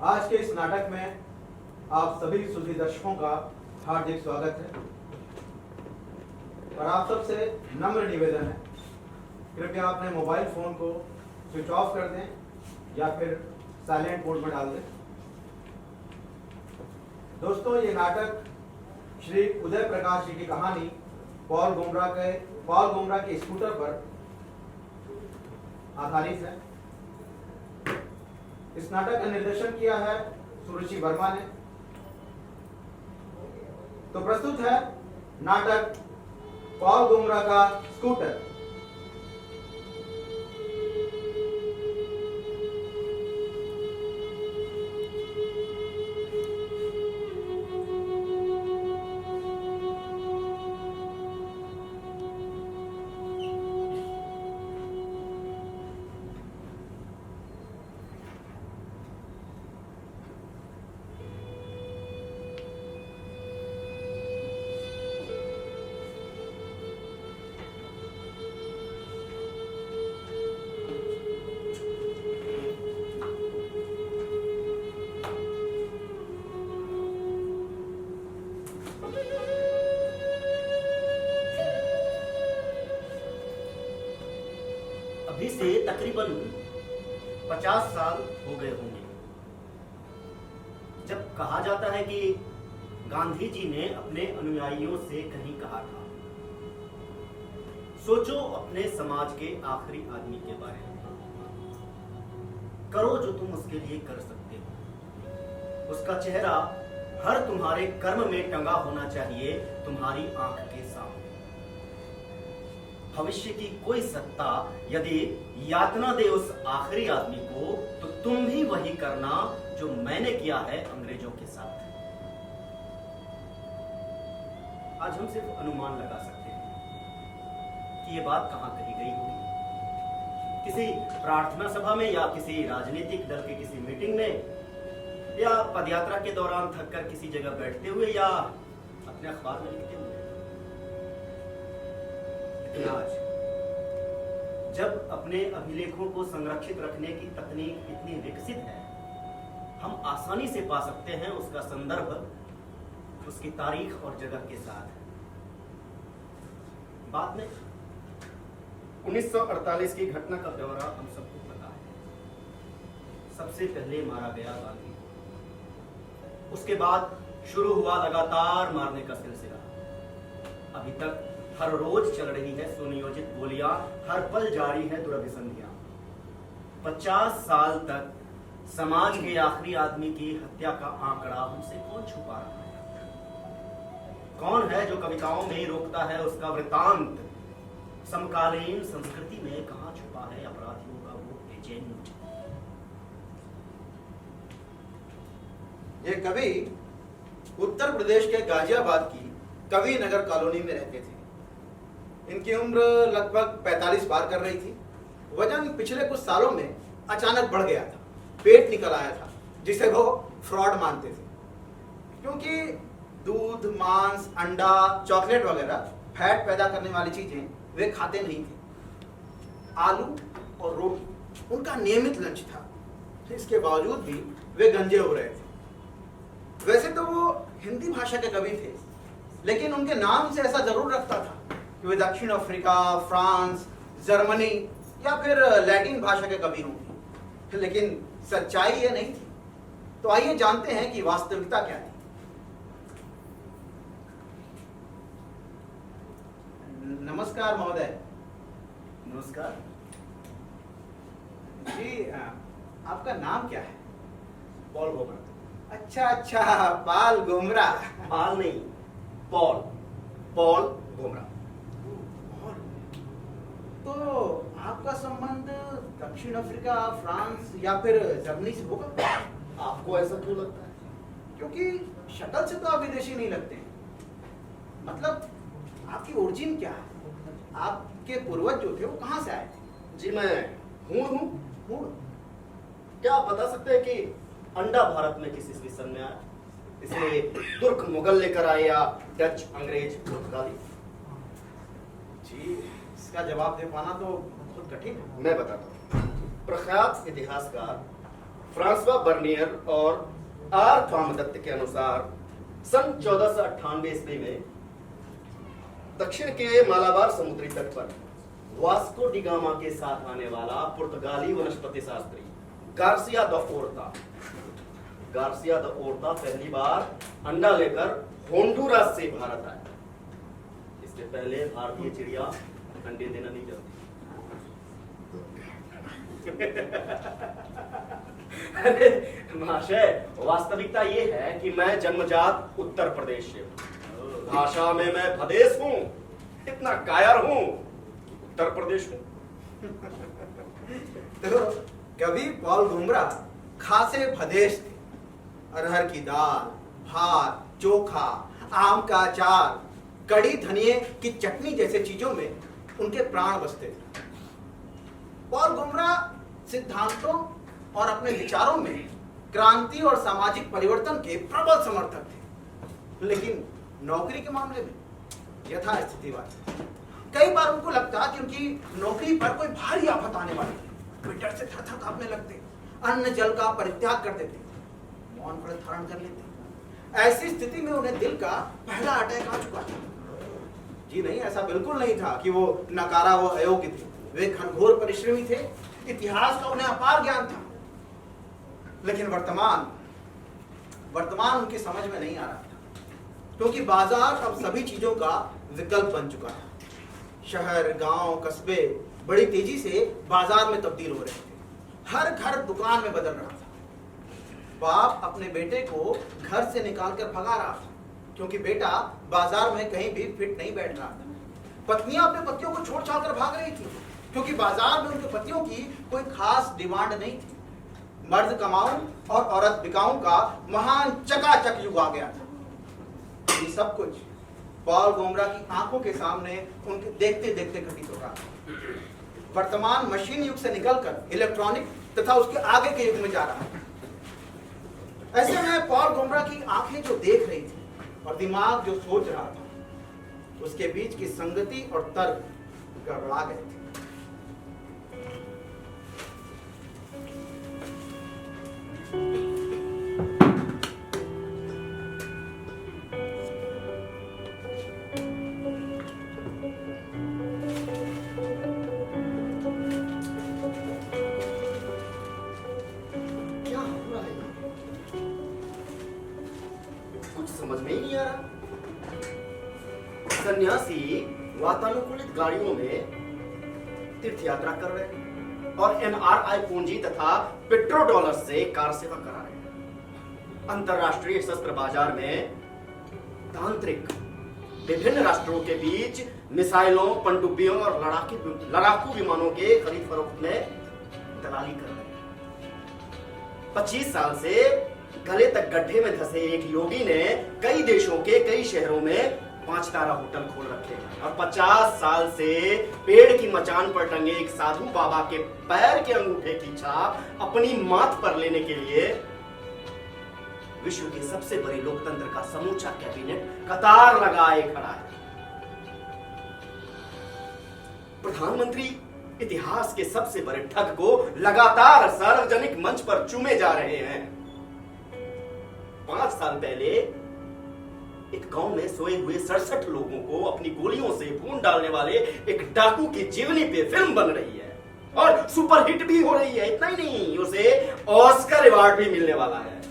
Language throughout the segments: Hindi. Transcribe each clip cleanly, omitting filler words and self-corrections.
आज के इस नाटक में आप सभी सुधी दर्शकों का हार्दिक स्वागत है और आप सबसे नम्र निवेदन है, कृपया अपने मोबाइल फोन को स्विच ऑफ कर दें या फिर साइलेंट मोड में डाल दें। दोस्तों, ये नाटक श्री उदय प्रकाश जी की कहानी पॉल गोमरा के स्कूटर पर आधारित है। इस नाटक का निर्देशन किया है सुरुचि वर्मा ने। तो प्रस्तुत है नाटक पॉल गोमरा का स्कूटर। अभी से तकरीबन 50 साल हो गए होंगे जब कहा जाता है कि गांधी जी ने अपने अनुयायियों से कहीं कहा था, सोचो अपने समाज के आखिरी आदमी के बारे में, करो जो तुम उसके लिए कर सकते हो। उसका चेहरा हर तुम्हारे कर्म में टंगा होना चाहिए, तुम्हारी आंख के सामने। भविष्य की कोई सत्ता यदि यातना दे उस आखिरी आदमी को, तो तुम भी वही करना जो मैंने किया है अंग्रेजों के साथ। आज हम सिर्फ अनुमान लगा सकते हैं कि यह बात कहां कही गई होगी, किसी प्रार्थना सभा में या किसी राजनीतिक दल के किसी मीटिंग में, या पदयात्रा के दौरान थककर किसी जगह बैठते हुए, या अपने अखबार में लिखते हुए। आज जब अपने अभिलेखों को संरक्षित रखने की तकनीक इतनी विकसित है, हम आसानी से पा सकते हैं उसका संदर्भ उसकी तारीख और जगह के साथ। बाद में 1948 की घटना का ब्यौरा हम सबको पता है। सबसे पहले मारा गया गांधी, उसके बाद शुरू हुआ लगातार मारने का सिलसिला। अभी तक हर रोज चल रही है सुनियोजित गोलियां, हर पल जारी है दुरभिसंधियां। 50 साल तक समाज के आखिरी आदमी की हत्या का आंकड़ा हमसे कौन छुपा रहा है? कौन है जो कविताओं में रोकता है उसका वृतांत? समकालीन संस्कृति में कहां छुपा है अपराधियों का वो एजेंट? ये कवि उत्तर प्रदेश के गाजियाबाद की कवि नगर कॉलोनी में रहते थे। इनकी उम्र लगभग 45 पार कर रही थी। वजन पिछले कुछ सालों में अचानक बढ़ गया था, पेट निकल आया था, जिसे वो फ्रॉड मानते थे, क्योंकि दूध, मांस, अंडा, चॉकलेट वगैरह फैट पैदा करने वाली चीजें वे खाते नहीं थे। आलू और रोटी उनका नियमित लंच था। इसके बावजूद भी वे गंजे हो रहे थे। वैसे तो वो हिंदी भाषा के कवि थे, लेकिन उनके नाम से ऐसा जरूर रखता था कि वे दक्षिण अफ्रीका, फ्रांस, जर्मनी या फिर लैटिन भाषा के कवि होंगे। लेकिन सच्चाई ये नहीं थी। तो आइए जानते हैं कि वास्तविकता क्या थी। नमस्कार महोदय। नमस्कार जी, आपका नाम क्या है? पॉल गोमरा। अच्छा, पॉल गोमरा। पाल नहीं, पॉल गोमरा। तो आपका संबंध दक्षिण अफ्रीका, फ्रांस या फिर जर्मनी से होगा? आपको ऐसा क्यों लगता है? क्योंकि शक्ल से तो आप विदेशी नहीं लगते। मतलब आपकी ओरिजिन क्या है? आपके पूर्वज जो थे वो कहाँ से आए थे? जी, मैं हूँ। हूण? क्या आप बता सकते हैं कि अंडा भारत में किस ईस्वी सन में आया? इसे तुर्क मुगल लेकर आए या डच, अंग्रेज, पुर्तगाली? जी, इसका जवाब दे पाना तो बहुत कठिन है। मैं बताता हूँ। प्रख्यात इतिहासकार फ्रांसवा बर्नियर और आर थॉमदत्त के अनुसार सन 1498 ईस्वी में दक्षिण के मालाबार समुद्री तट पर वास्को डिगामा के साथ आने वाला पुर्तगाली वनस्पति शास्त्री गार्सिया द ओर्ता पहली बार अंडा लेकर होंडुरास से भारत आया। इससे पहले भारतीय चिड़िया अंडे देना नहीं जानती। अरे महाशय, वास्तविकता ये है कि मैं जन्मजात उत्तर प्रदेश से हूँ। भाषा में मैं भदेश हूँ, इतना कायर हूँ, उत्तर प्रदेश हूँ। तो कवि पॉल गुमरा खासे भदेश थे। अरहर की दाल, भात, चोखा, आम का अचार, कड़ी धनिये की चटनी जैसे चीजों में उनके प्राण बसते थे। पॉल गुमरा सिद्धांतों और अपने विचारों में क्रांति और सामाजिक परिवर्तन के प्रबल समर्थक थे, लेकिन नौकरी के मामले में यथा स्थितिवादी। कई बार उनको लगता कि उनकी नौकरी पर कोई भारी आफत आने वाली है। वे डर से थर-थर कांपने लगते, अन्न जल का परित्याग कर देते, मौन व्रत धारण कर लेते। ऐसी स्थिति में उन्हें दिल का पहला अटैक आ चुका था। जी नहीं, ऐसा बिल्कुल नहीं था कि वो नकारा व अयोग्य थे। वे घनघोर परिश्रमी थे, इतिहास का उन्हें अपार ज्ञान था, लेकिन वर्तमान उनकी समझ में नहीं आ रहा था, क्योंकि बाजार अब सभी चीजों का विकल्प बन चुका था। शहर, गांव, कस्बे बड़ी तेजी से बाजार में तब्दील हो रहे थे। हर घर दुकान में बदल रहा था। बाप अपने बेटे को घर से निकालकर भगा रहा था, क्योंकि बेटा बाजार में कहीं भी फिट नहीं बैठ रहा था। पत्नियां अपने पतियों को छोड़ छाड़ कर भाग रही थी, क्योंकि बाजार में उनके पतियों की कोई खास डिमांड नहीं थी। मर्द कमाऊं और औरत बिकाऊं का महान चकाचक युग आ गया था। ये सब कुछ पॉल गुमरा की आंखों के सामने उनके देखते देखते घटित हो रहा था। वर्तमान मशीन युग से निकलकर इलेक्ट्रॉनिक तथा उसके आगे के युग में जा रहा है। ऐसे में पॉल गुमरा की आंखें जो देख रही थी और दिमाग जो सोच रहा था, उसके बीच की संगति और तर्क गड़बड़ा गए थे। क्या हो रहा है? कुछ समझ में ही नहीं आ रहा। सन्यासी वातानुकूलित गाड़ियों में तीर्थ यात्रा कर रहे हैं और एनआरआई पूंजी तथा पेट्रो डॉलर से कार सेवा करा रहे हैं। अंतरराष्ट्रीय शस्त्र बाजार में तांत्रिक विभिन्न राष्ट्रों के बीच मिसाइलों, पनडुब्बियों और लड़ाकू विमानों के खरीद फरोख्त में दलाली कर रहे हैं। 25 साल से गले तक गड्ढे में धंसे एक योगी ने कई देशों के कई शहरों में 5 तारा होटल खोल रखे हैं और 50 साल से पेड़ की मचान पर टंगे एक साधु बाबा के पैर के अंगूठे की छाप अपनी माथ पर लेने के लिए विश्व के सबसे बड़े लोकतंत्र का समूचा कैबिनेट कतार लगाए खड़ा है। प्रधानमंत्री इतिहास के सबसे बड़े ठग को लगातार सार्वजनिक मंच पर चूमे जा रहे हैं। 5 साल पहले एक गांव में सोए हुए 67 लोगों को अपनी गोलियों से भून डालने वाले एक डाकू की जीवनी पे फिल्म बन रही है और सुपरहिट भी हो रही है। इतना ही नहीं, उसे ऑस्कर अवार्ड भी मिलने वाला है।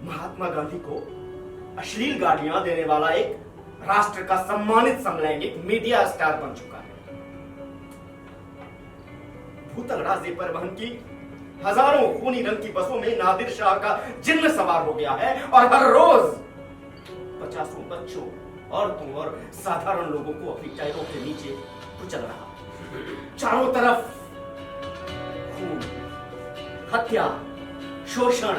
महात्मा गांधी को अश्लील गालियां देने वाला एक राष्ट्र का सम्मानित समलैंगिक मीडिया स्टार बन चुका है। भूतल राज्य परिवहन की हजारों खूनी रंग की बसों में नादिर शाह का जिन्न सवार हो गया है और हर रोज 50 बच्चों, औरतों और साधारण लोगों को अपनी टायरों के नीचे कुचल रहा है। चारों तरफ खून, हत्या, शोषण,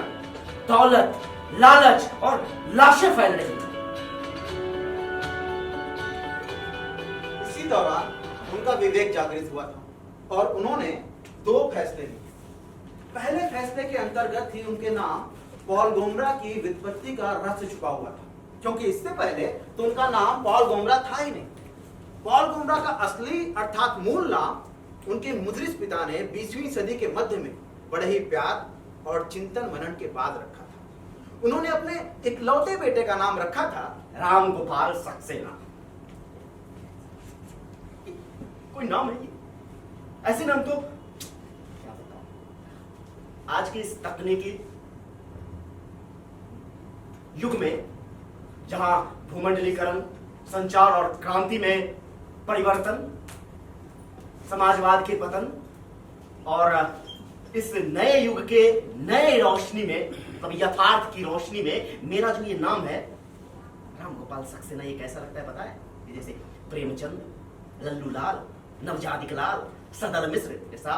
दौलत, लालच और लाशें फैल रही हैं। इसी दौरान उनका विवेक जागृत हुआ था और उन्होंने 2 फैसले लिए। पहले फैसले के अंतर्गत ही उनके नाम पॉल गुमरा की व्युत्पत्ति का रहस्य छुपा हुआ था, क्योंकि इससे पहले तो उनका नाम पॉल गुमरा था ही नहीं। पॉल गुमरा का असली अर्थात मूल नाम उनके मुदरिस पिता ने 20वीं सदी के मध्य में बड़े ही प्यार और चिंतन मनन के बाद रखा था। उन्होंने अपने इकलौते बेटे का नाम रखा था राम गोपाल सक्सेना। कोई नाम है ये? ऐसे नाम तो क्या बताऊं। आज के इस तकनीकी युग में जहां भूमंडलीकरण, संचार और क्रांति में परिवर्तन, समाजवाद के पतन और इस नए युग के नए रोशनी में, मतलब यथार्थ की रोशनी में मेरा जो ये नाम है राम गोपाल सक्सेना, ये कैसा लगता है पता है? ये जैसे प्रेमचंद, लल्लू लाल, नवजादिक लाल, सदर मिश्र जैसा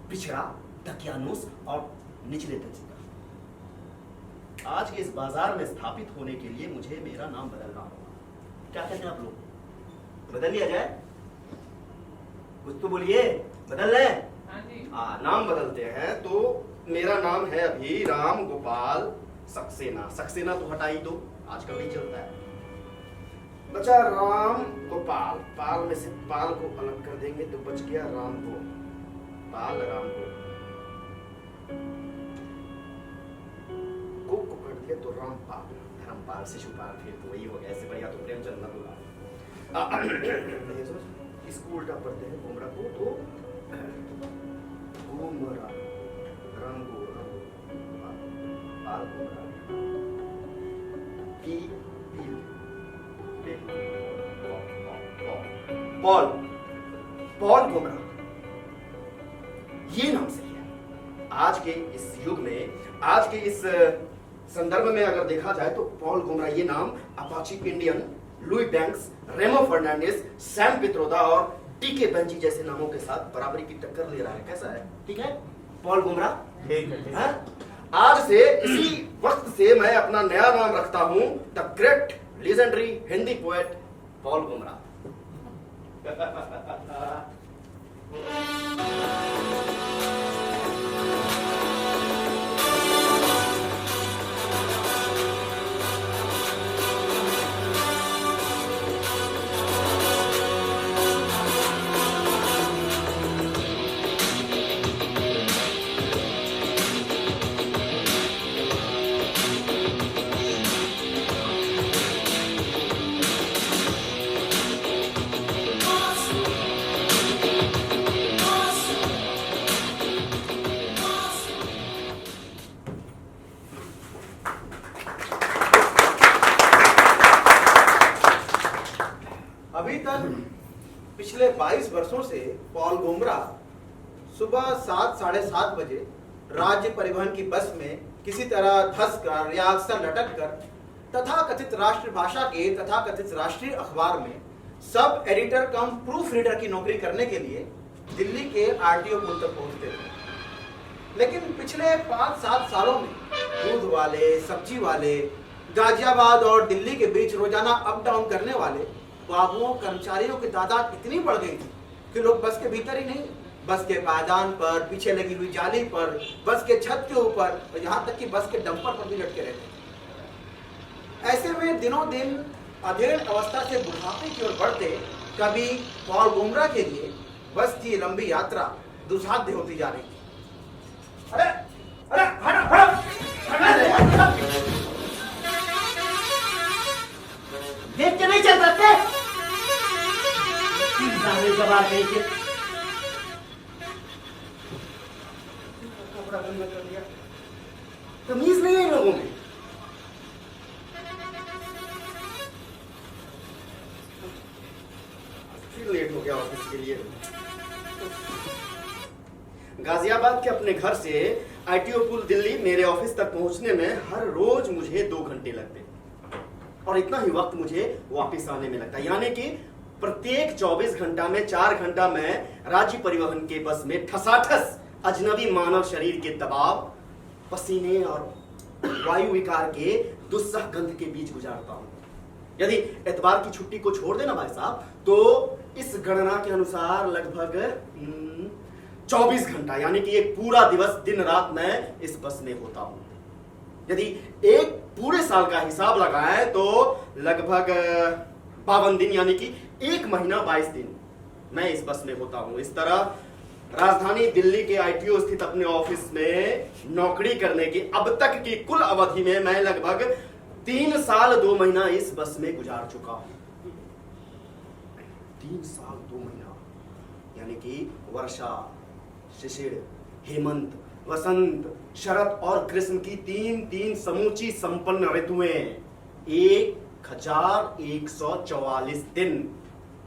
पिछड़ा, दकियानूस और निचले दर्जे का। आज के इस बाजार में स्थापित होने के लिए मुझे मेरा नाम बदलना होगा। क्या कहते हैं आप लोग? बदल लिया जाए? कुछ तो बोलिए, बदल रहे? नाम बदलते हैं। तो मेरा नाम है अभी राम गोपाल सक्सेना। सक्सेना तो हटा ही दो, आजकल नहीं चलता है। बचा राम गोपाल, पाल में से पाल को अलग कर देंगे तो बच गया राम गो पाल, राम गो को कर दिया तो रामपाल, धर्मपाल, शिशुपाल, फिर तो वही हो गया। ऐसे बढ़िया तो प्रेमचंद न बोला। इसको उल्टा पढ़ते हैं गोमरा को तो गोमरा, राम गो, पाल Gomra, P Paul, Paul Gomra, ये नाम सही है। आज के इस युग में, आज के इस संदर्भ में अगर देखा जाए तो पॉल गोमरा ये नाम अपाची इंडियन, लुई बैंक्स, रेमो फर्नांडिस, सैम पित्रोदा और टीके बेंजी जैसे नामों के साथ बराबरी की टक्कर ले रहा है। कैसा है? ठीक है पॉल गोमरा? ठीक है। आज से इसी वक्त से मैं अपना नया नाम रखता हूं, the great legendary Hindi poet Paul गोमरा। पिछले 22 वर्षों से पॉल गोमरा सुबह 7 साढ़े 7 बजे राज्य परिवहन की बस में किसी तरह धंस कर या अक्सर लटक कर तथा कथित राष्ट्रभाषा के तथा कथित राष्ट्रीय अखबार में सब एडिटर कम प्रूफ रीडर की नौकरी करने के लिए दिल्ली के आरटीओ पुल तक पहुंचते थे। लेकिन पिछले 5-7 सालों में दूध वाले, सब्जी वाले, गाजियाबाद और दिल्ली के बीच रोजाना अप डाउन करने वाले बाबुओं, कर्मचारियों की तादाद इतनी बढ़ गई थी कि लोग बस के भीतर ही नहीं, बस के पायदान पर, पीछे लगी हुई जाली पर, बस के छत के ऊपर और यहाँ तक कि बस के डंपर पर भी लटके रहते थे। ऐसे में दिनों दिन अधेड़ अवस्था से बुढ़ापे की ओर बढ़ते कभी पॉल गोमरा के लिए बस की लंबी यात्रा दुस्साध्य होती जा रही थी। अरे अरे हट हट देख के नहीं चल सकते? कबार कहीं के कपड़ा गंदा कर दिया, तमीज नहीं है लोगों में। फिर लेट हो गया ऑफिस के लिए। गाजियाबाद के अपने घर से आईटीओ पुल दिल्ली मेरे ऑफिस तक पहुंचने में हर रोज मुझे 2 घंटे लगते और इतना ही वक्त मुझे वापस आने में लगता, यानी कि प्रत्येक 24 घंटा में 4 घंटा मैं राज्य परिवहन के बस में ठसाठस अजनबी मानव शरीर के दबाव, पसीने और वायु विकार के दुस्सह गंध के बीच गुजारता हूं। यदि एतवार की छुट्टी को छोड़ देना भाई साहब, तो इस गणना के अनुसार लगभग 24 घंटा यानी कि एक पूरा दिवस दिन रात मैं इस बस में होता हूं। यदि एक पूरे साल का हिसाब लगाएं तो लगभग 52 दिन यानी कि 1 महीना 22 दिन मैं इस बस में होता हूं। इस तरह राजधानी दिल्ली के आईटीओ स्थित अपने ऑफिस में नौकरी करने की अब तक की कुल अवधि में मैं लगभग 3 साल 2 महीना इस बस में गुजार चुका हूं। 3 साल 2 महीना, यानी कि वर्षा, शिशिर, हेमंत, वसंत, शरद और ग्रीष्म की 3 समूची संपन्न ऋतुएं, 1144 दिन,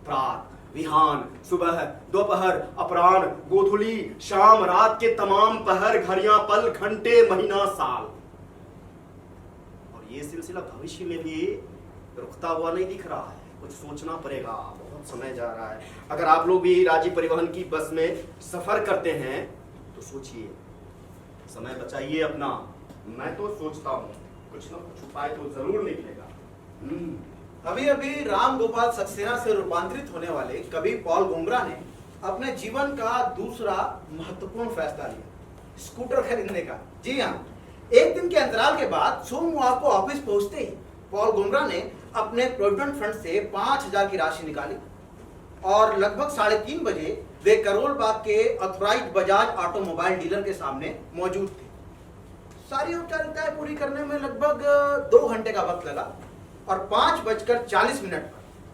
प्रात, विहान, सुबह, दोपहर, अपराह्न, गोधूली, शाम, रात के तमाम पहर, घड़ियां, पल, घंटे, महीना, साल। और ये सिलसिला भविष्य में भी रुकता हुआ नहीं दिख रहा है। कुछ सोचना पड़ेगा, बहुत समय जा रहा है। अगर आप लोग भी राज्य परिवहन की बस में सफर करते हैं तो सोचिए, समय बचाइए अपना। मैं तो सोचता हूँ कुछ ना कुछ उपाय तो जरूर निकलेगा। अभी अभी राम गोपाल सक्सेना से रूपांतरित होने वाले कवि पॉल गुमरा ने अपने जीवन का दूसरा महत्वपूर्ण फैसला लिया, स्कूटर खरीदने का। जी हाँ, एक दिन के अंतराल के बाद सोमवार को ऑफिस पहुंचते ही पॉल गुमरा ने अपने प्रोविडेंट फंड से 5,000 की राशि निकाली और लगभग 3:30 बजे वे करोल बाग के ऑथराइज्ड बजाज ऑटोमोबाइल डीलर के सामने मौजूद थे। सारी औपचारिकताएं पूरी करने में लगभग 2 घंटे का वक्त लगा और 5:40 पर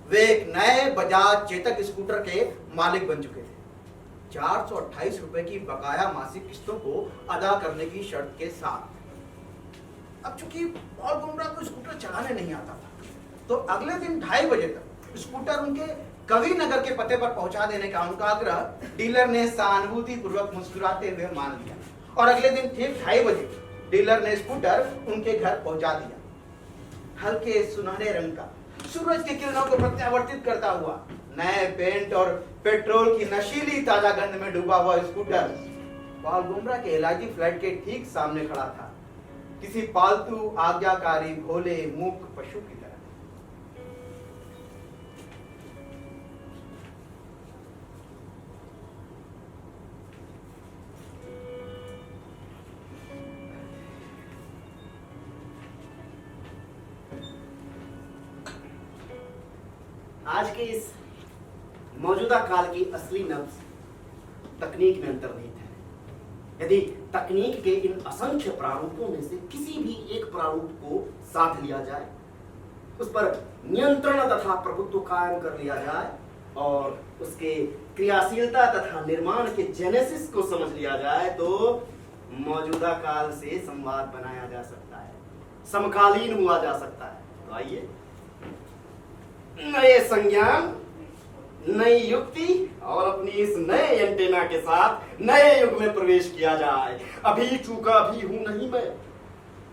वे एक नए बजाज चेतक स्कूटर के मालिक बन चुके थे, 428 रुपए की बकाया मासिक किस्तों को अदा करने की शर्त के साथ। अब चूंकि पॉल गुमरा को स्कूटर चलाने नहीं आता था, तो अगले दिन 2:30 बजे तक स्कूटर उनके कवि नगर के पते पर पहुंचा देने का उनका आग्रह डीलर ने सहानुभूति पूर्वक मुस्कुराते हुए मान लिया और अगले दिन ठीक 2:30 बजे डीलर ने स्कूटर उनके घर पहुंचा दिया। हल्के सुनहरे रंग का, सूरज की किरणों को प्रत्यावर्तित करता हुआ, नए पेंट और पेट्रोल की नशीली ताजा गंध में डूबा हुआ स्कूटर पॉल गुमरा के एलआईजी फ्लैट के ठीक सामने खड़ा था, किसी पालतू आज्ञाकारी भोले मूक पशु की तरह। आज के इस मौजूदा काल की असली नब्ज तकनीक में अंतर्निहित है। यदि तकनीक के इन असंख्य प्रारूपों में से किसी भी एक प्रारूप को साध लिया जाए, उस पर नियंत्रण तथा प्रभुत्व कायम कर लिया जाए और उसके क्रियाशीलता तथा निर्माण के जेनेसिस को समझ लिया जाए, तो मौजूदा काल से संवाद बनाया जा सकता है, समकालीन हुआ जा सकता है। तो आइए, नए संज्ञान, नई युक्ति और अपनी इस नए एंटेना के साथ नए युग में प्रवेश किया जाए। अभी चूका भी हूं नहीं मैं,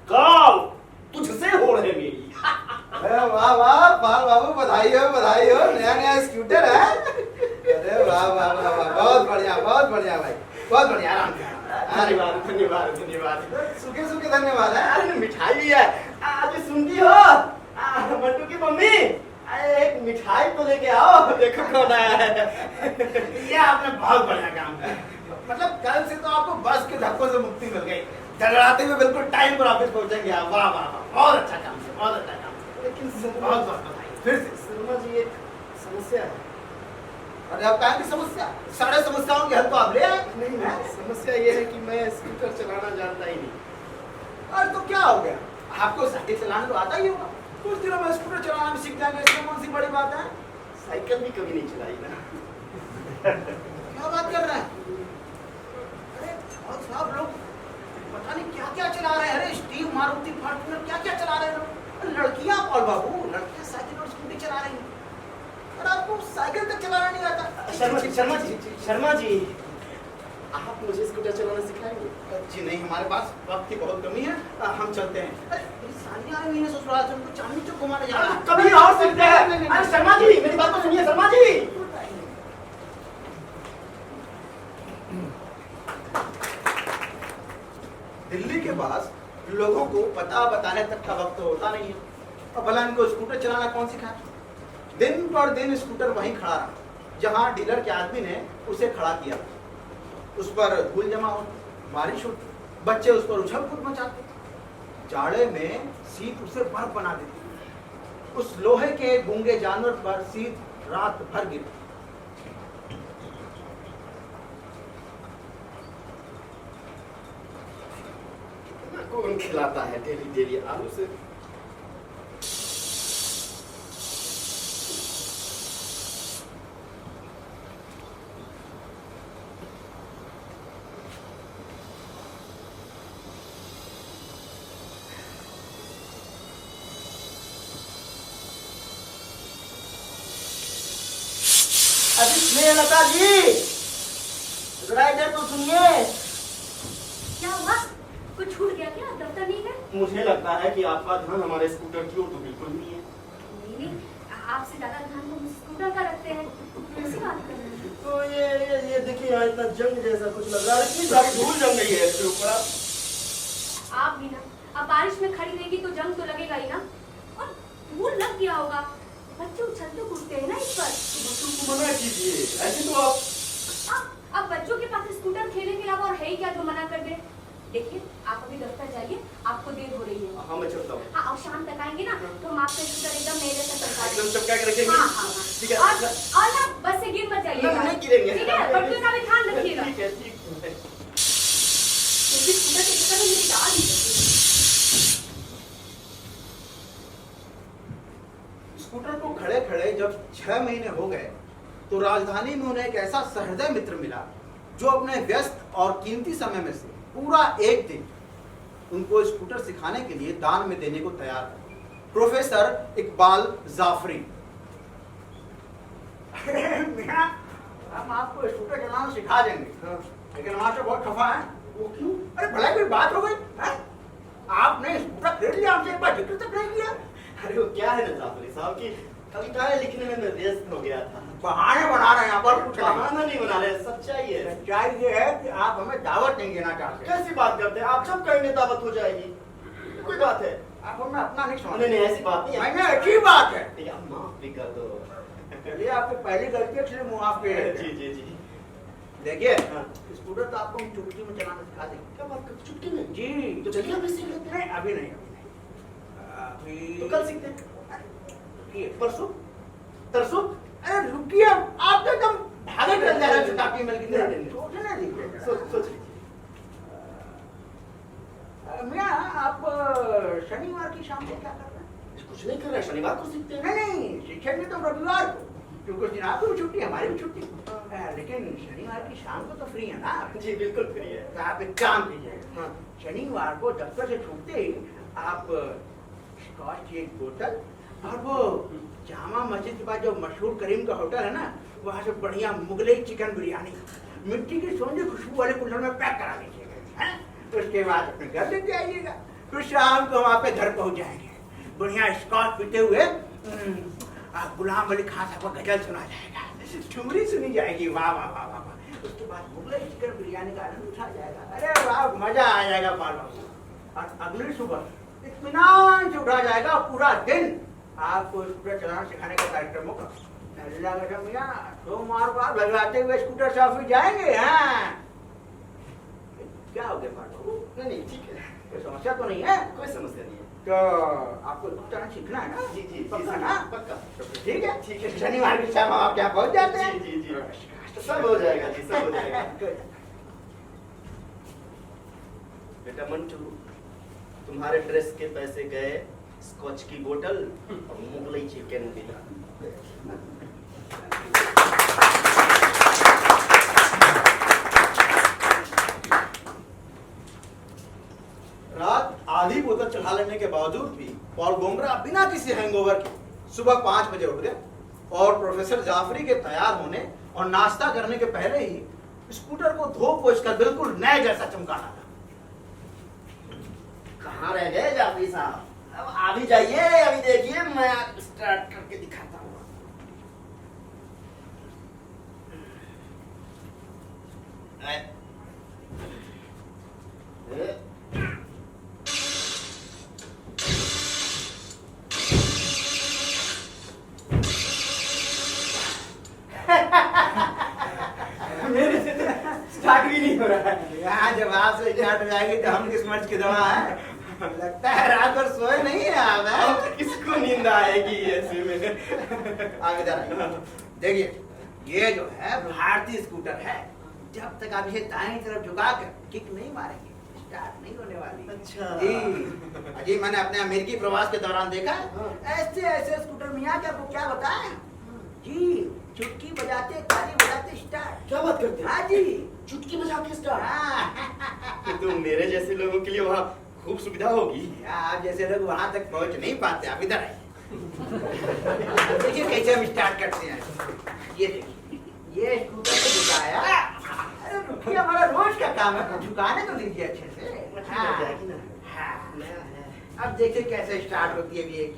काल तुझसे हो रहे मेरी। वाह वाह पाल बाबू, बधाई हो नया नया स्कूटर है। अरे वाह वाह वाह वाह, बहुत बढ़िया भाई, बहुत बढ़िया। आराम से। धन्यवाद। सूखे सूखे धन्यवाद है। अरे मिठाई भी है, आज सुनती हो मट्टू की मम्मी, एक मिठाई तो लेके आओ, देखो कौन आया है। ये आपने बहुत बढ़िया काम किया। मतलब कल से तो आपको बस के धक्कों से मुक्ति मिल गई, डगड़ाते हुए बिल्कुल टाइम पर ऑफिस पहुंचेंगे आप। वाह वाह वाह, बहुत अच्छा काम किया, बहुत अच्छा काम। लेकिन बहुत बहुत बधाई फिर से। शर्मा जी, एक समस्या है। अरे आप कहाँ की समस्या? सारे समस्याओं के हल तो आप ले आए। नहीं, समस्या ये है कि मैं स्कूटर चलाना जानता ही नहीं। अरे तो क्या हो गया, आपको साइकिल चलाना तो आता ही होगा। कुछ दिनों में स्कूटर चलाना भी सीख जाएंगे, इसमें कौन सी बड़ी बात है? साइकिल भी कभी नहीं चलाई ना। क्या बात कर रहे हैं? अरे बहुत साहब लोग पता नहीं क्या क्या चला रहे हैं। अरे स्टीव, मारुति, फॉर्च्यूनर, क्या क्या चला रहे हैं लोग। लड़कियां पॉल बाबू, लड़कियां साइकिल और स्कूटी चला रही हैं और आपको साइकिल तक चलाना नहीं आता। शर्मा जी, आप मुझे स्कूटर चलाना सिखाएंगे? जी नहीं, हमारे पास वक्त की बहुत कमी है, हम चलते हैं। अरे मेरी सानिया आई हुई है ससुराल से, उनको चांदनी चौक घुमाने जाना है। कभी और सीखते हैं। अरे शर्मा जी, मेरी बात तो सुनिए शर्मा जी। दिल्ली के पास लोगों को पता बताने तक का वक्त तो होता नहीं है, और भला इनको स्कूटर चलाना कौन सिखाए? दिन पर दिन स्कूटर वहीं खड़ा रहा जहां डीलर के आदमी ने उसे खड़ा किया। उस पर धूल जमा होती, बारिश होती, बच्चे उस पर उछल कूद मचाते, जाड़े में शीत उसे बर्फ बना देती। उस लोहे के गूंगे जानवर पर शीत रात भर गिरती। कौन खिलाता है डेली डेली आलू से? अभी स्नेहलता जी, जरा इधर तो सुनिए। क्या हुआ? कुछ छूट गया क्या? दफ्तर नहीं गए? मुझे लगता है कि आपका ध्यान हमारे स्कूटर की ओर तो बिल्कुल नहीं है। नहीं, आपसे ज्यादा ध्यान तो स्कूटर का रखते हैं। कैसी बात कर रहे हैं? तो ये देखिए, यहाँ इतना जंग जैसा कुछ लग रहा है, इतनी सारी धूल जम गई है इसके ऊपर। आप भी ना, अब बारिश में खड़ी रहेगी तो जंग तो लगेगा ही ना। और धूल लग गया होगा, बच्चे उछलते कूदते हैं ना इस पर। बच्चों को मना कीजिए, ऐसे तो आप। अब बच्चों के पास स्कूटर खेलने के अलावा और है ही क्या जो मना कर दे? देखिए, आप अभी दफ्तर जाइए, आपको देर हो रही है। हाँ, मैं चलता हूँ। हाँ, और शाम तक आएंगे ना तो हम आपसे स्कूटर एकदम नए जैसा चमका एकदम देंगे। चमका के रखेंगे। हाँ, हाँ, हाँ। ठीक है। और ना बस से गिर मत जाइएगा। नहीं गिरेंगे। ठीक है, बच्चों का भी ध्यान रखिएगा। ठीक है, ठीक है। क्योंकि स्कूटर के चक्कर में मेरी दाल ही बची है। स्कूटर को खड़े खड़े जब 6 महीने हो गए तो राजधानी में उन्हें एक ऐसा सहृदय मित्र मिला जो अपने व्यस्त और कीमती समय में से पूरा एक दिन उनको स्कूटर सिखाने के लिए दान में देने को तैयार था। प्रोफेसर इकबाल जाफरी। मियां, हम आपको स्कूटर चलाना सिखा देंगे, लेकिन वहां से बहुत खफा है। वो क्यों? अरे भलाई कोई बात हो गई है? आपने स्कूटर खरीद लिया, हमसे एक बार जिक्र तक नहीं किया। अरे वो क्या है ना जाफरी साहब की कविताएं लिखने में मैं व्यस्त हो गया था। बहाने बना रहे हैं यहाँ पर। कुछ बहाना नहीं बना रहे, सच्चाई है। सच्चाई ये है कि आप हमें दावत नहीं देना चाहते। कैसी बात करते हैं आप? जब कहेंगे दावत हो जाएगी, कोई बात है। आप हमें अपना नहीं नहीं समझते। नहीं, ऐसी बात नहीं है। मैंने अच्छी बात है। ठीक है, आप माफ भी कर दो। चलिए, आपकी पहली गलती है, इसलिए मुआफ पे जी जी जी। देखिए, हाँ। स्कूटर तो आपको हम चुटकी में चलाना सिखा देंगे। क्या बात कर, चुटकी में? जी। तो चलिए अभी सीख लेते हैं। नहीं, अभी नहीं, अभी तो कल सीखते हैं। रुकिए। परसों? तरसों? अरे रुकिए, आप तो एकदम भागे चल जा रहे हैं चुटाकी मिल की तरह। नहीं, नहीं। सोचने दीजिए। सोच लीजिए। मियां, आप शनिवार की शाम को क्या कर रहे हैं? कुछ नहीं कर रहे, शनिवार को सीखते हैं। नहीं, शिक्षक ने तो रविवार को, क्योंकि उस दिन आपकी भी छुट्टी, हमारी भी छुट्टी। लेकिन शनिवार की शाम को तो फ्री है ना? जी बिल्कुल फ्री है। तो आप एक काम कीजिए, हाँ। शनिवार को दफ्तर से छूटते ही आप स्कॉच की एक बोतल और वो जामा मस्जिद के पास जो मशहूर करीम का होटल है ना, वहाँ से बढ़िया मुगलई चिकन बिरयानी मिट्टी की सोंधी खुशबू वाले कुल्हड़ में पैक करा लीजिएगा। उसके बाद अपने घर लेके आइएगा। फिर शाम को वहाँ पे घर पहुँच जाएंगे, बढ़िया स्कॉच पीते हुए आप गुलाम अली खान साहब का गजल सुना जाएगा, ठुमरी सुनी जाएगी। वाह वाह वाह वाह वाह। उसके बाद मुगलई चिकन बिरयानी का आनंद उठा जाएगा। अरे वाह, मजा आ जाएगा बालों। और अगली सुबह इत्मीनान से उठा जाएगा, पूरा दिन आपको स्कूटर चलाना सिखाने का कार्यक्रम होगा। अल्लाह का मियां, सोमवार को आप लगवाते हुए स्कूटर से ऑफिस जाएंगे। हाँ, क्या हो गया बालों? नहीं नहीं, ठीक है, कोई समस्या तो नहीं है? कोई समस्या नहीं है। तो आपको स्कूटर सीखना है ना? जी जी जी, पक्का ना? पक्का। तो फिर ठीक है, ठीक है। शनिवार की शाम आप यहाँ पहुँच जाते हैं। जी जी जी, सब हो जाएगा जी, सब हो जाएगा। बेटा मंटू, तुम्हारे ड्रेस के पैसे गए, स्कॉच की बोतल और मुगलई चिकन मिला। रात आधी बोतल चढ़ा लेने के बावजूद भी पॉल गोमरा बिना किसी हैंगओवर के सुबह 5 बजे उठ गए और प्रोफेसर जाफरी के तैयार होने और नाश्ता करने के पहले ही स्कूटर को धो पोछ कर बिल्कुल नए जैसा चमकाना था। कहाँ रह गए जाफरी साहब? अब आ भी जाइए, अभी देखिए मैं स्टार्ट करके दिखाता हूँ। मेरे से स्टार्ट भी नहीं हो रहा है। यहाँ जब आप से स्टार्ट हो जाएगी तो हम किस मर्ज की दवा है? लगता है रात भर सोए नहीं है आप, हैं? अब किसको नींद आएगी ऐसे में? आप इधर आइए। देखिए, ये जो है भारतीय स्कूटर है। जब तक आप इसे दाएं तरफ झुका कर किक नहीं मारेंगे, स्टार्ट नहीं होने वाली। अच्छा। जी जी, मैंने अपने अमेरिकी प्रवास के दौरान देखा है, हाँ। ऐसे ऐसे स्कूटर मियाँ के आपको क्या बताएं जी, चुटकी बजाते ताली बजाते स्टार्ट। क्या बात करते हैं? हाँ जी, चुटकी बजा के स्टार्ट। हाँ। तो मेरे जैसे लोगों के लिए वहाँ खूब सुविधा होगी। आप जैसे लोग वहां तक पहुंच नहीं पाते, आप इधर आइए। देखिए कैसे हम स्टार्ट करते हैं। ये देखिए, ये स्कूटर को झुकाया। अरे रुकिए, हमारा रोज का काम है, झुकाने तो दीजिए अच्छे से। हाँ। हो जाएगी ना। हाँ। अब देखिए कैसे स्टार्ट होती है, भी एक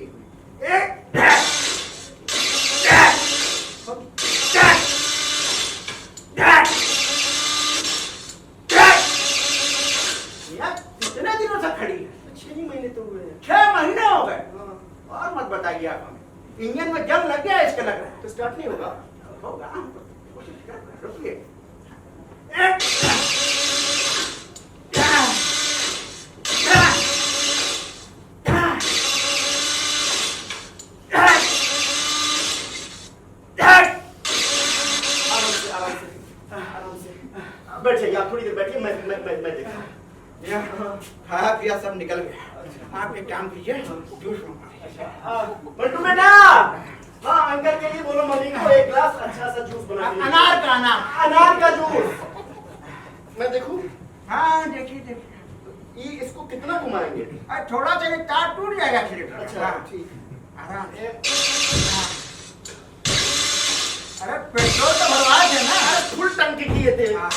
कितने दिनों से खड़ी है? 6 महीने तो हुए हैं। 6 महीने हो गए। हाँ। और मत बताइए आप हमें, इंजन में जंग लग गया इसके लग रहा है। तो स्टार्ट नहीं होगा। होगा, हम कोशिश कर रहे हैं, रुकिए। आराम से बैठिए, आप थोड़ी देर बैठिए, मैं देखता हूँ। खाया पिया सब निकल गया। आप एक काम कीजिए, जूस मंगाइए। बंटू बेटा, हाँ अंकल के लिए बोलो मम्मी को एक गिलास अच्छा सा जूस बना के। अनार का अनार का जूस। मैं देखूं? हाँ देखिए देखिए। ये इसको कितना घुमाएंगे? अरे थोड़ा सा ये तार टूट जाएगा सिर्फ। अच्छा हाँ, ठीक। आराम से। हाँ। अरे पेट्रोल तो भरवाए थे ना। अरे फुल टंकी किए थे। हाँ।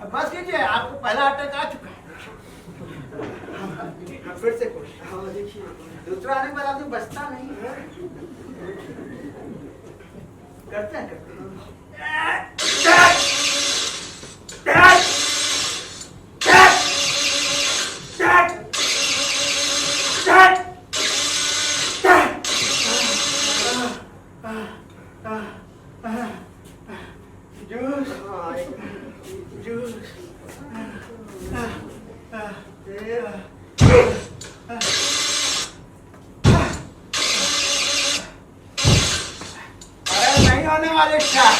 अब बस कीजिए, आपको पहला अटैक आ चुका है। हाँ, फिर से कोशिश। हाँ देखिए, दूसरा आने पर आदमी बचता नहीं है। करते हैं करते हैं। जूस हाँ जूस अरे नहीं होने वाले स्टार्ट,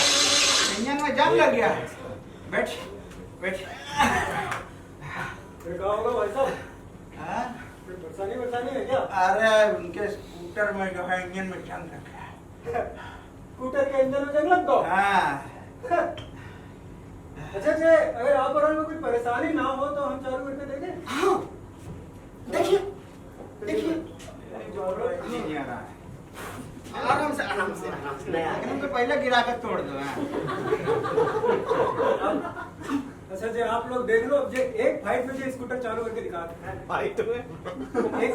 इंजन में जंग लग गया है। बैठ बैठ। फिर क्या होगा भाई साहब? हाँ? फिर परेशानी है क्या? अरे उनके स्कूटर में जो है इंजन में जंग लग गया है। स्कूटर के इंजन में जंग लग गया? हाँ। अच्छा अगर आप और में कोई परेशानी ना हो तो हम चालू करके देखें। हाँ देखिए देखिए, नहीं आ रहा है। आराम से आराम से आराम से। नया लेकिन उनको पहले गिरा कर तोड़ दो। हाँ। अच्छा जी आप लोग देख लो, अब जे एक फाइट में जो स्कूटर चालू करके दिखाते हैं। भाई तो एक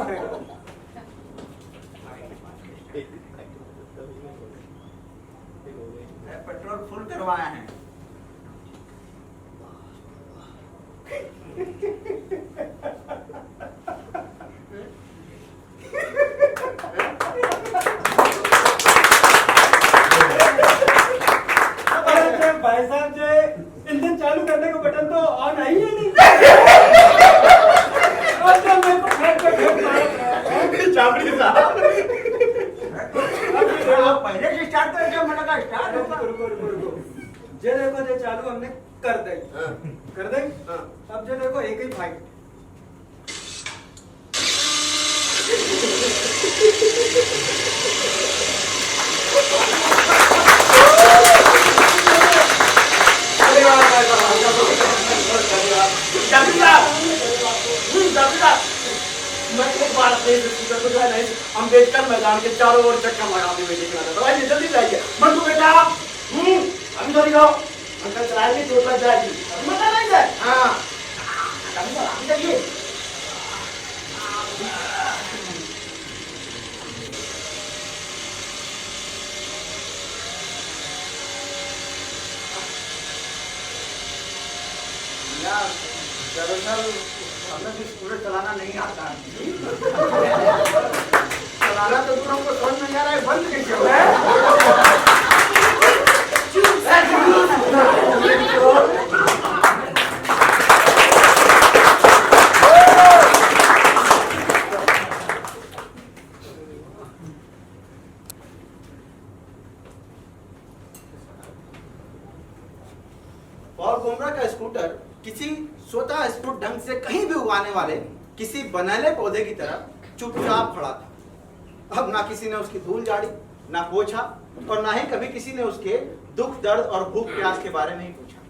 सेकंड। पेट्रोल फुल करवाए हैं। भाई साहब जो इंजन चालू करने का बटन तो ऑन है ही नहीं। और तो मेरे को फेंक मारा। चाबड़ी साहब। आप पहले से स्टार्ट करें, जब मैंने कहा स्टार्ट होगा। रुको। जे देखो जे चालू हमने कर दे। कर दे। हाँ। अब जो देखो एक ही फाइट। मैं एक बार अपने स्कूटर को जो है अम्बेडकर मैदान के चारों ओर चक्कर लगाते हुए देखना था। तो आइए जल्दी जाइए। मंटू बेटा, अभी थोड़ी रहो, अंकल चलाएंगे चोट लग जाएगी। अभी मत नहीं जाए। हाँ अभी जाइए। दरअसल हमें भी स्कूटर चलाना नहीं आता। चलाना तो दूर, हमको समझ में नहीं आ रहा है बंद कैसे हो रहा है। तोता स्फुट ढंग से कहीं भी उगाने वाले किसी बनैले पौधे की तरह चुपचाप खड़ा था। अब ना किसी ने उसकी धूल झाड़ी, ना पोछा, और ना ही कभी किसी ने उसके दुख दर्द और भूख प्यास के बारे में ही पूछा।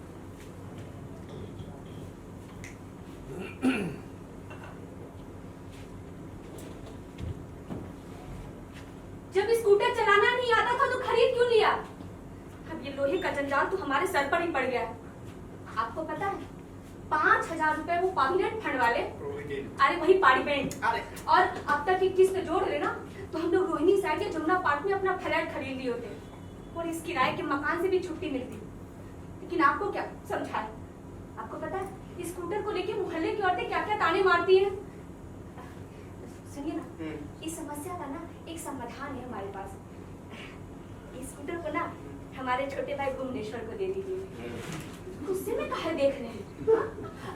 जब स्कूटर चलाना नहीं आता था तो खरीद क्यों लिया? अब ये लोहे का जंजाल तो हमारे सर पर ही पड़ गया है। आपको पता है 5,000 रुपए वो प्रोविडेंट फंड वाले, अरे वही पार्टिपेंट, और अब तक की किस्त जोड़ लेना तो हम लोग रोहिणी साइड के जमुना पार्क में अपना फ्लैट खरीद लिए होते और इस किराए के मकान से भी छुट्टी मिलती। लेकिन आपको क्या समझाए? आपको पता है स्कूटर को लेके मोहल्ले की औरतें क्या क्या ताने मारती हैं। सुनिए ना, इस समस्या का ना एक समाधान है हमारे पास। स्कूटर को ना हमारे छोटे भाई भुवनेश्वर को दे दीजिए। गुस्से में काहे देख रहे हैं?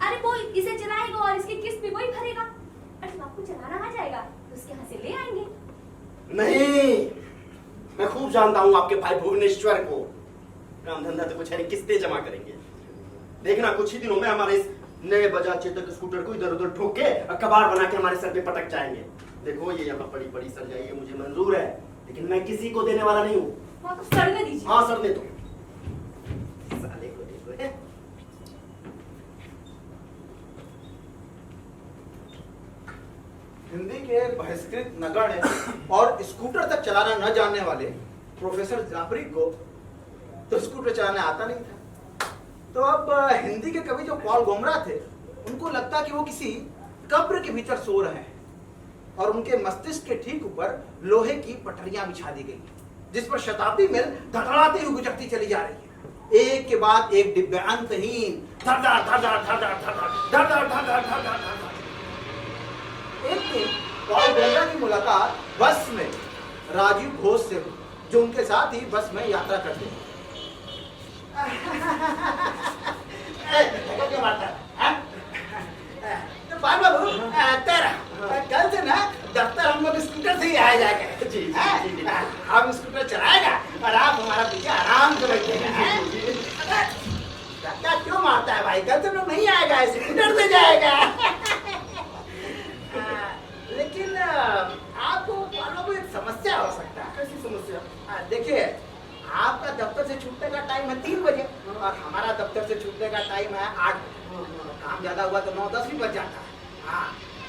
अरे वो इसे चलाएगा और इसकी किस्त भी वही भरेगा। अरे जब आपको चलाना आ जाएगा तो उसके यहाँ से ले आएंगे। नहीं, मैं खूब जानता हूँ आपके भाई भुवनेश्वर को। काम धंधा तो कुछ है नहीं, किस्तें जमा करेंगे। देखना कुछ ही दिनों में हमारे इस नए बजाज चेतक स्कूटर को इधर उधर ठोक के कबाड़ बना के हमारे सर पे पटक जाएंगे। देखो ये यहाँ पड़ी पड़ी सर जाइए, मुझे मंजूर है, लेकिन मैं किसी को देने वाला नहीं हूँ। तो सड़ने दीजिए। हाँ सर दे दो। साले को देखो है। हिंदी के बहिष्कृत नगण्य और स्कूटर तक चलाना न जानने वाले प्रोफेसर जाफरी को तो स्कूटर चलाना आता नहीं था। तो अब हिंदी के कवि जो पॉल गोमरा थे, उनको लगता कि वो किसी कब्र के भीतर सो रहे हैं और उनके मस्तिष्क के ठीक ऊपर लोहे की पटरियां बिछा दी गई, जिस पर शताब्दी मेल धड़धड़ाती हुई गुजरती चली जा रही है। एक के बाद एक डिब्बे अंतहीन धड़धड़ धड़धड़ धड़धड़ धड़धड़ धड़धड़ धड़धड़ धड़धड़ धड़धड़। एक दिन पॉल गोमरा की मुलाकात बस में राजीव घोष से हुई, जो उनके साथ ही बस में यात्रा करते थे। क्या बात है? तो बाल बाबू तेरा कल से ना दफ्तर हम लोग स्कूटर से ही आया जाएगा। जी, हम स्कूटर चलाएगा और आप हमारा पीछे आराम से बैठेगा। धक्का क्यों मारता है भाई? कल से लोग नहीं आएगा, स्कूटर से जाएगा। लेकिन आपको बाबू एक समस्या हो सकता है। कैसी समस्या? देखिए, आपका दफ्तर से छूटने का टाइम है 3 बजे और हमारा दफ्तर से छूटने का टाइम है 8 बजे। काम ज्यादा हुआ तो 9-10 भी बज जाता है। हाँ,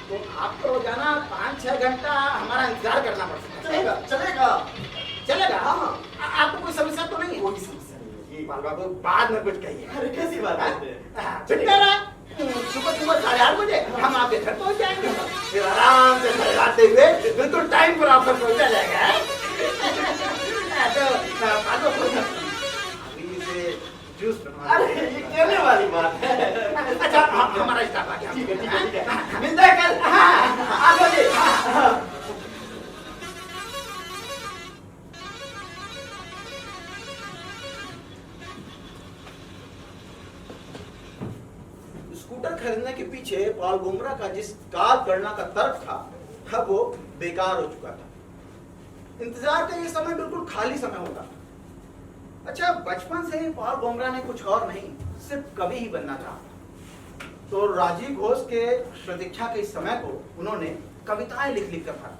तो आपको रोजाना 5-6 घंटा हमारा इंतजार करना पड़ सकता है। चलेगा चलेगा चलेगा? हाँ। आपको कोई समस्या तो नहीं है? कोई समस्या नहीं है। बाल बाबू बाद में कुछ कहिए। अरे कैसी बात है? सुबह 8:30 बजे हम आपके घर पहुंच जाएंगे, फिर आराम से घर आते हुए बिल्कुल टाइम पर आपको पहुंचा जाएगा। तो अभी से जूस बनवा। अरे ये कहने वाली बात है। अच्छा, हमारा स्टाफ आ गया। ठीक है मिलता है कल। आ जाइए। स्कूटर खरीदने के पीछे पॉल गोमरा का जिस काल गणना का तर्क था, अब वो बेकार हो चुका था। इंतजार का ये समय बिल्कुल खाली समय होता। अच्छा, बचपन से ही पॉल गोमरा ने कुछ और नहीं, सिर्फ कवि ही बनना था। तो राजीव घोष के प्रतीक्षा के इस समय को उन्होंने कविताएं लिख लिख कर भरा।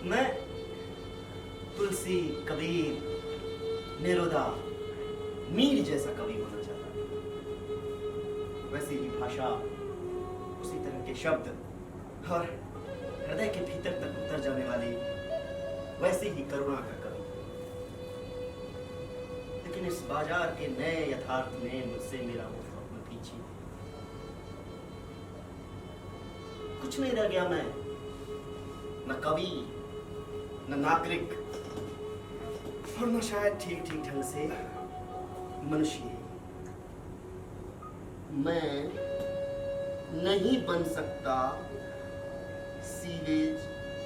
मैं तुलसी, कबीर, नेरुदा, मीर जैसा कवि होना चाहता हूं। वैसी ही भाषा, उसी तरह के शब्द और हृदय के भीतर तक उतर जाने वाली वैसी ही करुणा का कवि। लेकिन इस बाजार के नए यथार्थ में मुझसे मेरा वो स्वप्न पीछे। कुछ नहीं रह गया मैं, न कवि, न नागरिक, और न शायद ठीक ठीक ढंग से मनुष्य। मैं नहीं बन सकता सीवेज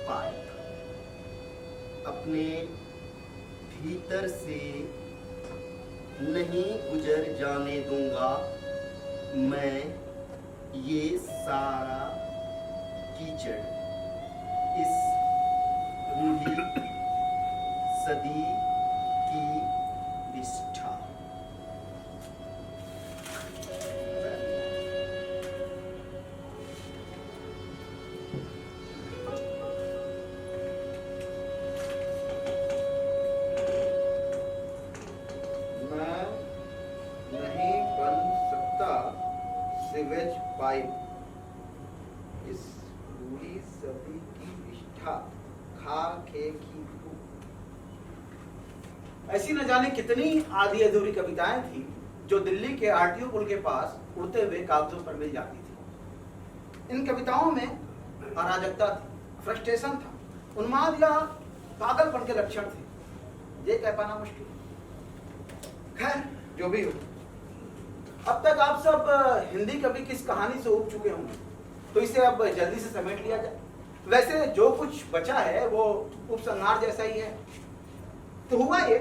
पाइप, अपने भीतर से नहीं गुजर जाने दूंगा मैं ये सारा कीचड़, इस रूढ़ी सदी की विष्ठा। मैं नहीं बन सकता सीवेज पाइप, इस पूरी सदी की विष्ठा, खा खे की धूप। ऐसी न जाने कितनी आधी अधूरी कविताएं थी जो दिल्ली के आरटीओ पुल के पास उड़ते हुए कागजों पर मिल जाती थी। इन कविताओं में अराजकता थी, फ्रस्ट्रेशन था, उन्माद या पागलपन के लक्षण थे। ये कह पाना मुश्किल। खैर, जो भी हो, अब तक आप सब हिंदी कवि की इस कहानी से उब चुके होंगे, तो इसे अब जल्दी से समेट लिया जाए। वैसे जो कुछ बचा है वो उपसंहार जैसा ही है। तो हुआ ये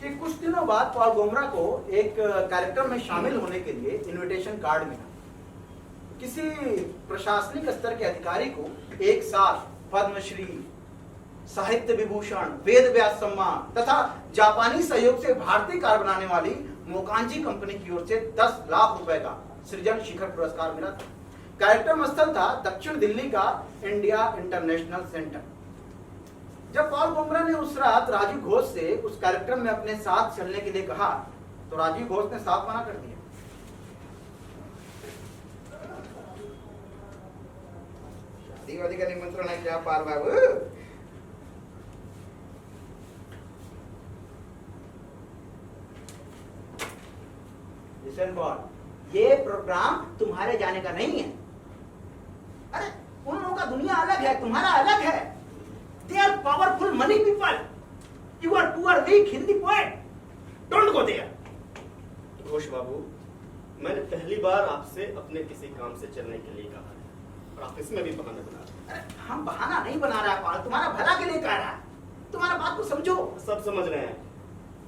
कि कुछ दिनों बाद पॉल गोमरा को एक कार्यक्रम में शामिल होने के लिए इनविटेशन कार्ड मिला। किसी प्रशासनिक स्तर के अधिकारी को एक साथ पद्मश्री, साहित्य विभूषण, वेद व्यास सम्मान तथा जापानी सहयोग से भारतीय कार बनाने वाली मोकांजी कंपनी की ओर से 10 लाख रुपए का सृजन शिखर पुरस्कार मिला था। कार्यक्रम स्थल था दक्षिण दिल्ली का इंडिया इंटरनेशनल सेंटर। जब पॉल गोमरा ने उस रात राजीव घोष से उस कार्यक्रम में अपने साथ चलने के लिए कहा, तो राजीव घोष ने साफ मना कर दिया। शादी वादी का निमंत्रण है क्या पाल बाबू? लिसन पॉल, ये प्रोग्राम तुम्हारे जाने का नहीं है। अरे उन लोगों का दुनिया अलग है, तुम्हारा अलग है। They are powerful money people. You are poor, weak Hindi poet. Don't go there. Ghosh बाबू, मैंने पहली बार आपसे अपने किसी काम से चलने के लिए कहा है और आप इसमें भी बहाना बना रहे हैं। अरे हम बहाना नहीं बना रहा पाल, तुम्हारा भला के लिए कह रहा है। तुम्हारा बात को समझो। सब समझ रहे हैं।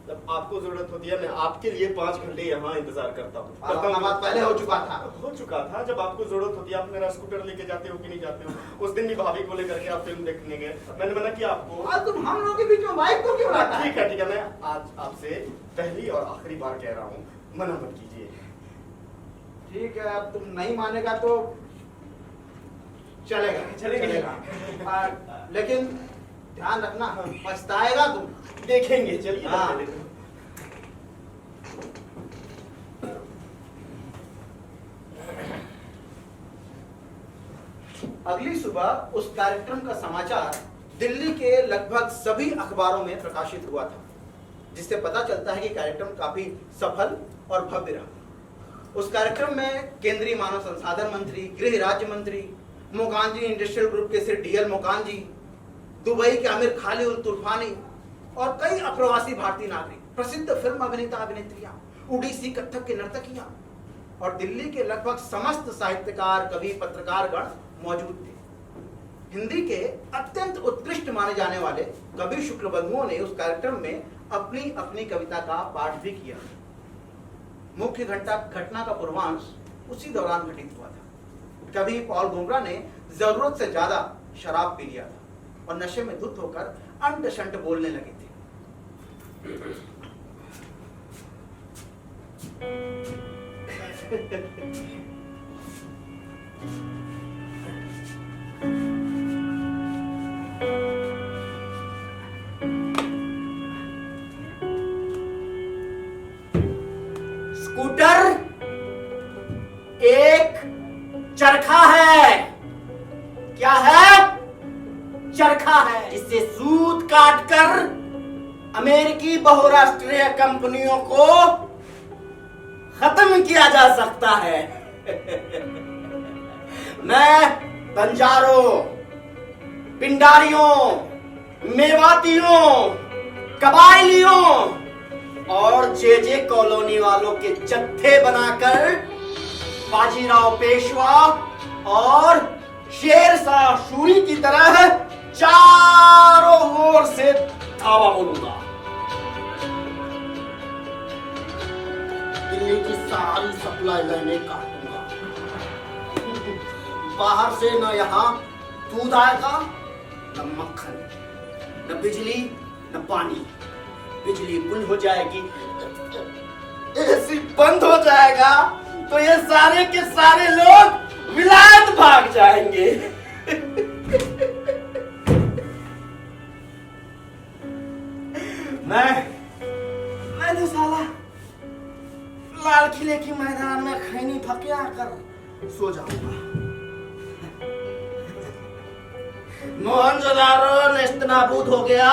जब आपको जरूरत होती है मैं आपके लिए 5 घंटे यहाँ इंतजार करता हूँ। बात पहले हो चुका था। जब आपको जरूरत होती है आप मेरा स्कूटर लेके जाते हो कि नहीं जाते हो। उस दिन भी भाभी को लेकर के आप फिल्म देखने गए, मैंने मना किया आपको। और तुम हम लोगों के बीच में वाइफ को क्यों लाता है? ठीक है, मैं आज आपसे पहली और आखिरी बार कह रहा हूँ, मना मत कीजिए। ठीक है, अब तुम नहीं मानेगा तो चलेगा। लेकिन ध्यान रखना, पछताएगा तुम। देखेंगे, चलिए। हाँ। अगली सुबह उस कार्यक्रम का समाचार दिल्ली के लगभग सभी अखबारों में प्रकाशित हुआ था, जिससे पता चलता है कि कार्यक्रम काफी सफल और भव्य रहा। उस कार्यक्रम में केंद्रीय मानव संसाधन मंत्री, गृह राज्य मंत्री, मोकांजी इंडस्ट्रियल ग्रुप के श्री डीएल मोकांजी, दुबई के आमिर खालिद उल तुर्फानी और कई अप्रवासी भारतीय नागरिक, प्रसिद्ध फिल्म अभिनेता अभिनेत्रियां, ओडिसी कथक के नर्तकियां और दिल्ली के लगभग समस्त साहित्यकार, कवि, पत्रकार गण मौजूद थे। हिंदी के अत्यंत उत्कृष्ट माने जाने वाले कवि शुक्ल बंधुओं ने उस कार्यक्रम में अपनी अपनी कविता का पाठ भी किया। मुख्य घटना का पूर्वांश उसी दौरान घटित हुआ था। कवि पॉल गोमरा ने जरूरत से ज्यादा शराब पी लिया था और नशे में धुत होकर अंट शंट बोलने लगे थे। स्कूटर एक चरखा है। क्या है? चरखा है, जिससे सूत काटकर अमेरिकी बहुराष्ट्रीय कंपनियों को खत्म किया जा सकता है। मैं बंजारों, पिंडारियों, मेवातियों, कबायलियों और जे कॉलोनी वालों के जत्थे बनाकर बाजीराव पेशवा और शेरशाह सूरी की तरह चारों ओर से धावा बोलूंगा। दिल्ली की सारी सप्लाई लाइनें काटूंगा। बाहर से न यहाँ दूध आएगा, न मक्खन, न बिजली, न पानी। बिजली गुल हो जाएगी, एसी बंद हो जाएगा, तो ये सारे के सारे लोग विलायत भाग जाएंगे। मैं तो साला लाल किले के मैदान में खैनी फकिया कर सो जाऊंगा। मोहनजोदारो नेस्तनाबूद हो गया,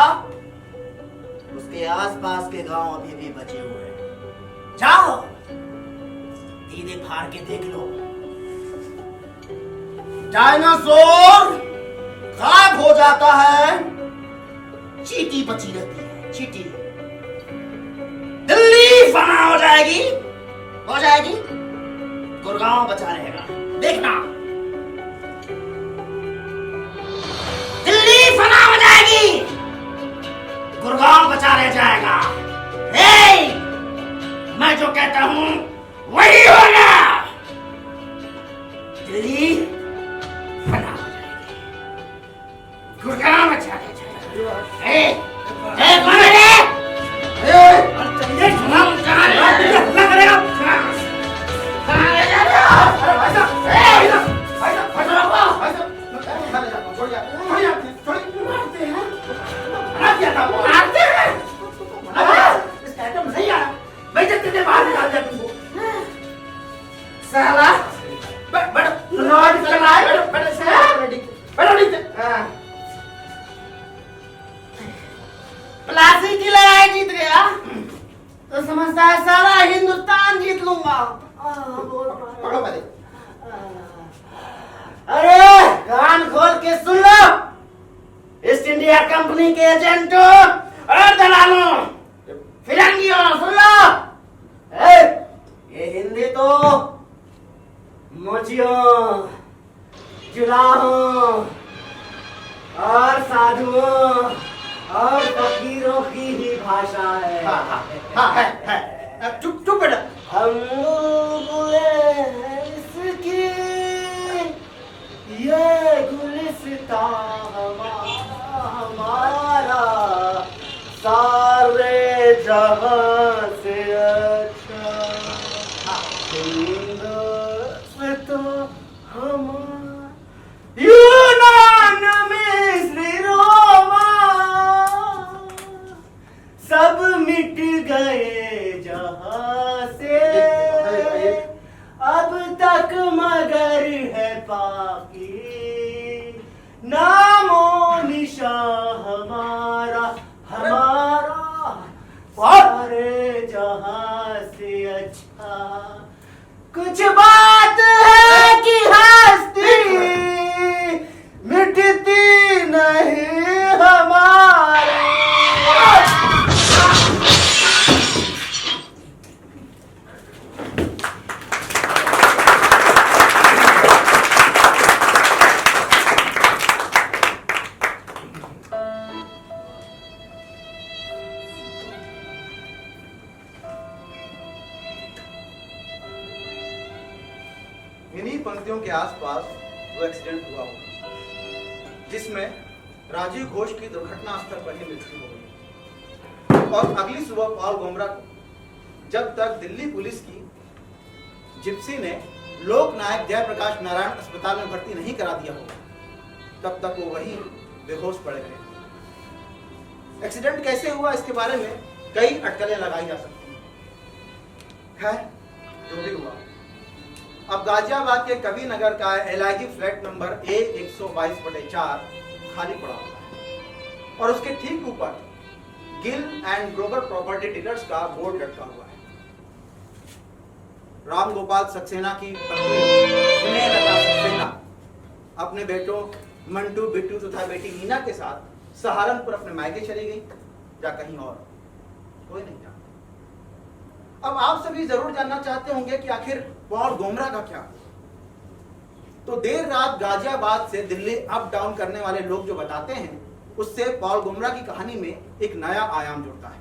उसके आसपास के गांव अभी भी बचे हुए हैं। जाओ दीदे फाड़ के देख लो। डायनासोर गायब हो जाता है, चींटी बची रहती है। चींटी दिल्ली फना हो जाएगी, गुड़गांव बचा रहेगा। देखना, दिल्ली फना हो जाएगी, गुड़गांव बचा रह जाएगा। मैं जो कहता हूं वही होगा। दिल्ली फना हो जाएगी, गुड़गांव बचा रह जाएगा। प्लासी की लड़ाई जीत गया तो समझता है सारा हिंदुस्तान जीत लूंगा। अरे कान खोल के सुन लो, ईस्ट इंडिया कंपनी के एजेंटों और दलालों, फिरंगियों, सुन लो। ये हिंदी तो मोचियों, जुलाहों और साधुओं और फकीरों की ही भाषा है। हाँ है। चुप बेटा। हम इसकी ये गुलिस्ता हमारा सारे जहां से अच्छा हिंदुस्तान हमारा। यूनान मिस्र रोमा सब मिट गए जहां से, अब तक मगर है बाकी नामो निशान हमारा सारे जहां से अच्छा। कुछ बात है कि हस्ती मिटती नहीं हमारी। इन्हीं पंक्तियों के आसपास वो एक्सीडेंट हुआ होगा जिसमें राजीव घोष की दुर्घटना स्थल पर ही मृत्यु हो गई। और अगली सुबह पॉल गोमरा को जब तक दिल्ली पुलिस की जिप्सी ने लोकनायक जयप्रकाश नारायण अस्पताल में भर्ती नहीं करा दिया होगा, तब तक वो वहीं बेहोश पड़ गए। एक्सीडेंट कैसे हुआ इसके बारे में कई अटकलें लगाई जा सकती हैं। जो भी हुआ, अब गाजियाबाद के कवि नगर का एलआईजी फ्लैट नंबर A122/4 खाली पड़ा हुआ है और उसके ठीक ऊपर Gill and Grover property dealers का बोर्ड लटका हुआ है। राम गोपाल सक्सेना की पत्नी स्नेहलता सक्सेना अपने बेटों मंटू, बिट्टू तथा बेटी मीना के साथ सहारनपुर अपने मायके चली गई या कहीं और, कोई नहीं जानता। अब आप सभी जरूर जानना चाहते होंगे कि आखिर पॉल गोमरा का क्या। तो देर रात गाजियाबाद से दिल्ली अप डाउन करने वाले लोग जो बताते हैं, उससे पॉल गोमरा की कहानी में एक नया आयाम जुड़ता है।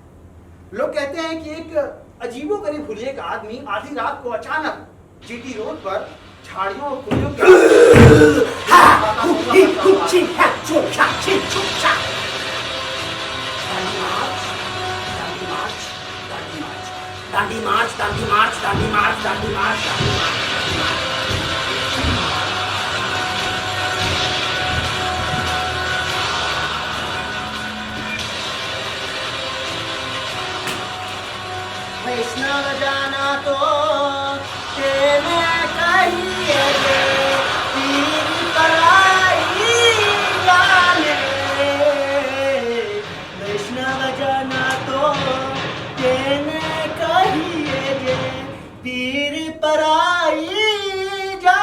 लोग कहते हैं कि एक अजीबोगरीब हुलिये का आदमी आधी रात को अचानक जीटी रोड पर झाड़ियों और फूलों के दांडी मार्च, दांडी मार्च, दांडी मार्च, दांडी मार्च, दांडी मार्च। वैष्णव जाना तो तेने कहिए रे, पीर पराई जाने। वैष्णव जाना तो तेने कहिए रे, पीर पराई जा।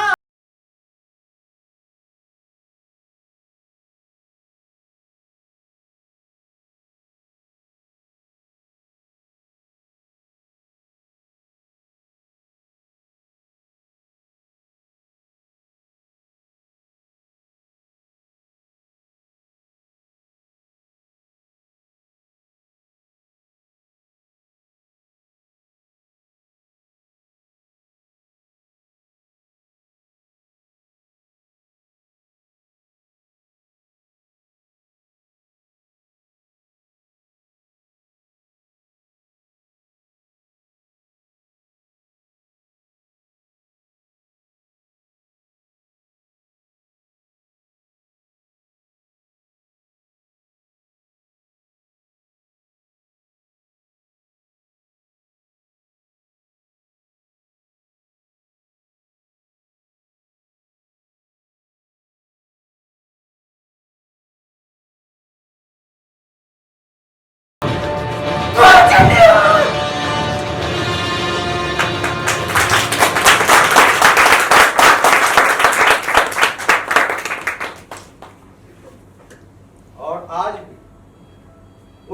और आज भी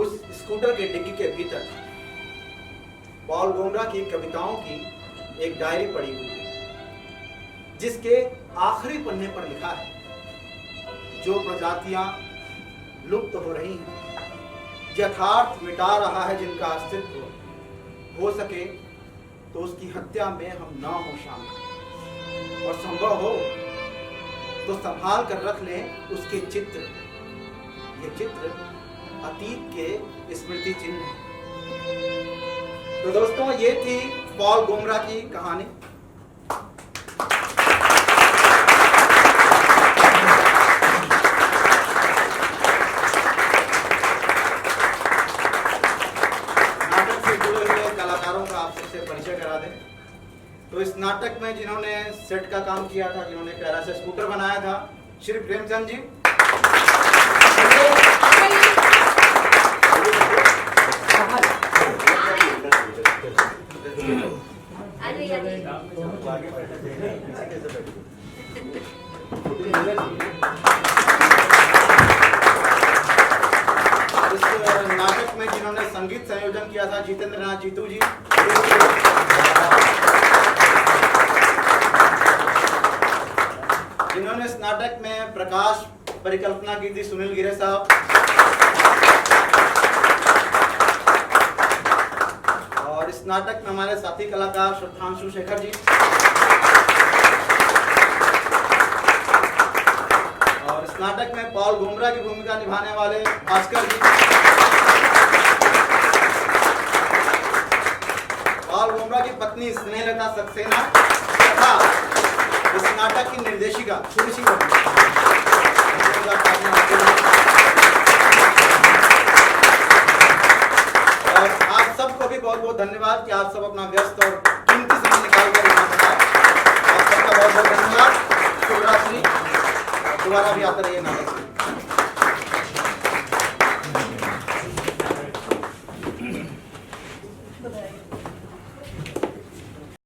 उस स्कूटर के डिग्गी के भीतर पॉल गोमरा की कविताओं की एक डायरी पड़ी हुई है, जिसके आखिरी पन्ने पर लिखा है, जो प्रजातियां लुप्त हो रही हैं, यथार्थ मिटा रहा है जिनका अस्तित्व, हो सके तो उसकी हत्या में हम ना हो शामिल, और संभव हो तो संभाल कर रख लें उसके चित्र। ये चित्र अतीत के स्मृति चिन्ह हैं। तो दोस्तों, ये थी पॉल गोमरा की कहानी। नाटक से जुड़े हुए कलाकारों का आप सबसे परिचय करा दें। तो इस नाटक में जिन्होंने सेट का काम किया था, जिन्होंने कैरा से स्कूटर बनाया था, श्री प्रेमचंद जी, इस नाटक में जिन्होंने संगीत संयोजन किया था, जितेंद्र नाथ जीतू जी, जिन्होंने इस नाटक में प्रकाश परिकल्पना की थी, सुनील गिरे साहब, और इस नाटक में हमारे साथी कलाकार श्रद्धांशु शेखर जी, और इस नाटक में पॉल गोमरा की भूमिका निभाने वाले भास्कर जी, पॉल गोमरा की पत्नी स्नेहलता सक्सेना तथा इस नाटक की निर्देशिका सुनिश्चित। और आप सबको भी बहुत बहुत धन्यवाद कि आप सब अपना व्यस्त और कीमती समय निकाल कर यहाँ पर आए। आप सबका बहुत बहुत धन्यवाद। शुभ रात्रि। दोबारा भी आते रहिए नाटक।